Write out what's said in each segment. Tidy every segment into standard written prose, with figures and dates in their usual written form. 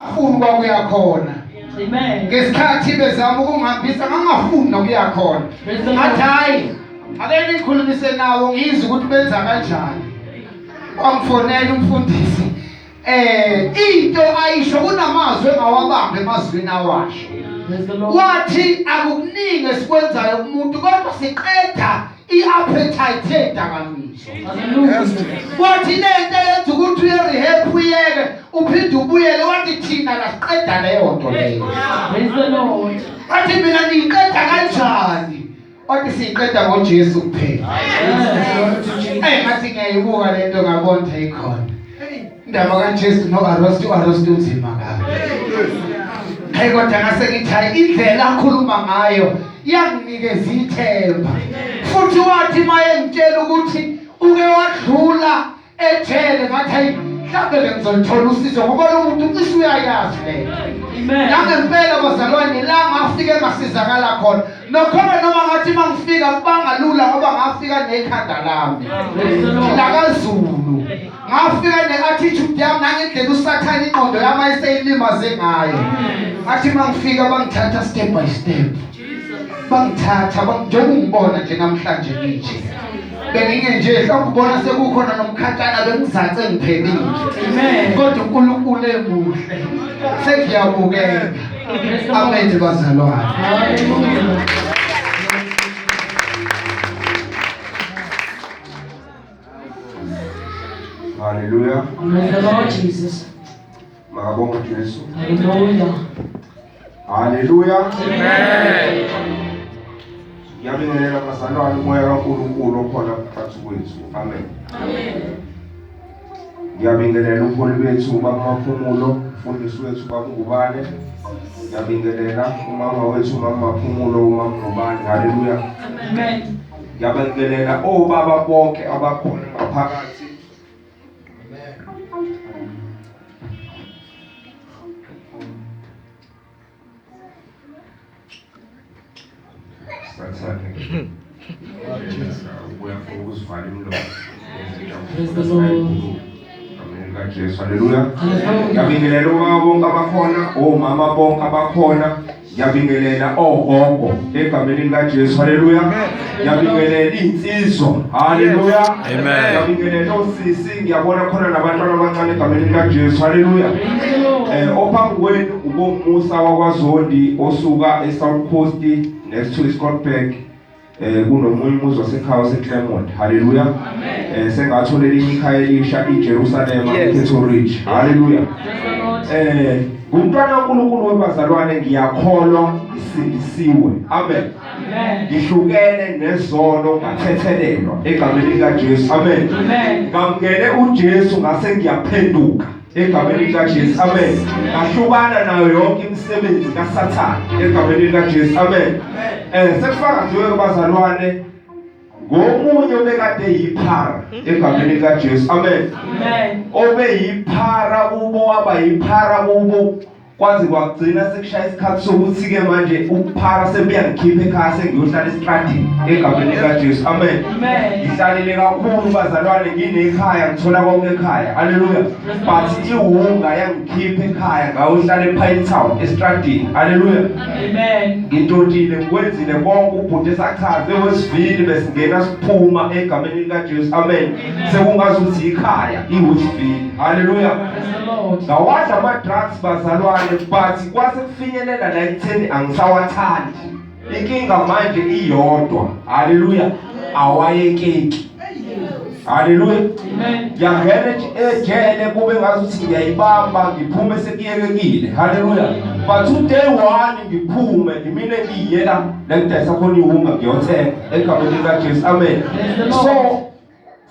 ufuna ukuyakhona. Amen. Ngesikhathi bezama ukungihambisa ngangafuni nokuya khona. Ngathi hayi ake nikhulumise nawo ngizwe ukuthi benza kanjani. Wangifonela umfundisi into ayisho kunamazwi engawabambe emazwini awasho. Wathi akukuningi esikwenzayo umuntu kodwa siqeda i-appetite yedakamizwa. Wathi lento yenza ukuthi uyerehab uyeke uphinde ubuyele wathi thina lasiqeda leyo nto leyo. Wathi mina niyiqeda kanjani? Wathi siyiqeda ngoJesu kuphela. Ngathi ngiyayibuka lento ngabona ikhona. Indaba kaJesu no-Arostu nzima kabi. Hayi kodwa ngase ngithi hayi indlela akhuluma ngayo yanginikeza ithemba. Futhi wathi maye ngitshela ukuthi uke wadlula ejele ngathi hayi mhlawumbe ngizolithola usizo ngoba lo muntu cishe uyayazi le. Amen. Nangempela bazalwane la ngafika engasizakala khona. Nokhona noma ngathi mangifika kubangalula ngoba ngafika nekhanda lami. La kaZulu. Ngafika ne-attitude yami nangendlela usathana ingqondo yami ayiseyilimaze ngayo. Ngathi mangifika bangithatha step by step. Bangithatha njengongibona nje namhlanje nje. Benginge nje mhlawumbe ubona sekukhona nomkhathana bengizathe ngiphelile. Amen. Kodwa uNkulunkulu emuhle. Sengiyabukela. Amen bazalwane. Hallelujah. Hallelujah. Praise the Lord Jesus. Makabonga Jesu. Hallelujah. Hallelujah. Amen. Ngiyabingelela bazalwane umoya kaNkulunkulu okhona phakathi kwethu. Amen. Amen. Ngiyabingelela umholi wethu ubaba Maphumulo, umfundisi wethu ubaba Ngubane. Ngiyabingelela umama wethu umama Maphumulo umama Ngubane. Hallelujah. Amen. Ngiyabingelela obaba bonke abakhona ngaphakathi. Praise the Lord. Hallelujah. Ngiyabingelela ubaba bonke abakhona, omama bonke abakhona. Ngiyabingelela ogogo egameni likaJesu. Hallelujah. Ngiyabingelela insizwa. Hallelujah. Amen. Ngiyabingelela osisi, ngiyabona khona nabantwana abancane egameni likaJesu. Hallelujah. Ophambi kwenu uBomusa wakwaZondi osuka eSouth Coast next to Scottsburg. Kunomunye umuzi wasekhaya waseClermont. Hallelujah. Amen. Sengathola elinye ikhaya elisha iJerusalem eKettle Ridge. Hallelujah. Ngumntwana kaNkulunkulu webazalwane ngiyakholwa ngisindisiwe. Amen. Ngihlukene nezono ngathethelelwa egameni likaJesu. Amen. Ngamngene uJesu ngase ngiyaphenduka egameni likaJesu. Amen. Ngahlukana nayo yonke imisebenzi kaSathane egameni likaJesu. Amen. Sekufaka nje bazalwane ngomunye obekade yiphara egameni likaJesu. Amen. Obe yiphara kubo waba yiphara kubo kwazi kwagcina sekushaya isikhathi sokuthi ke manje ukuphara sebuyangikhipha ekhaya sengiyohlala esitradini egameni likaJesu. Amen. Ngihlalile kakhulu bazalwane nginekhaya ngithola konke ekhaya. Hallelujah. But iwunga yangikhipha ekhaya ngayohlala ePine Town esitradini. Hallelujah. Amen. Ngintotile ngikwenzile konke ubhuti esachaze wesivili besingena siphuma egameni likaJesu. Amen. Sekungazuthi ikhaya iwesivili. Hallelujah. Ngawadla ama-drugs bazalwane but kwase kufinyelela la ekutheni angisawathandi. Inkinga manje iyodwa. Hallelujah. Awayekeki. Hallelujah. Amen. Yangena ejele kube ngazuthi ngiyayibamba ngiphume sekuyekekile. Hallelujah. But day one ngiphume ngimine ngiyela la ngidayisa khona iwunga ngiyothenga egameni likaJesu. Amen. So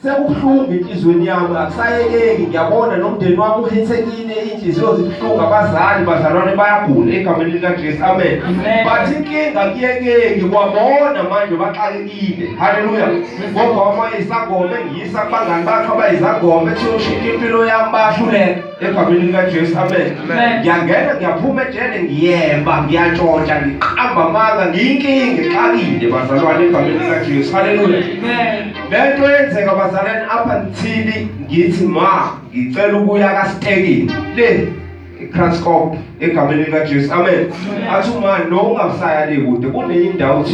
sekubuhlungu inhlizweni yami akusayekeki ngiyabona nomndeni wami uhethekile inhliziyo zibuhlungu abazali bazalwane bayagula egameni likaJesu. Amen. But inkinga kuyekeki kwabona manje baxakekile. Hallelujah. Ngoba wama isagome ngiyisa kubangani bakho abayizagome thiyoshintsha impilo yami bahluleka egameni likaJesu. Amen. Ngiyangena ngiyaphuma ejele ngiyemba ngiyantshontsha ngiqamba amanga ngiyinkinga exakile bazalwane egameni likaJesu. Hallelujah. Lento yenzeka bazalwane apha ngithili ngithi ma ngicela ukuya kaStekini le iKranskop egameni likaJesu. Amen. Athi uma nongasaya le kude kuneyindawo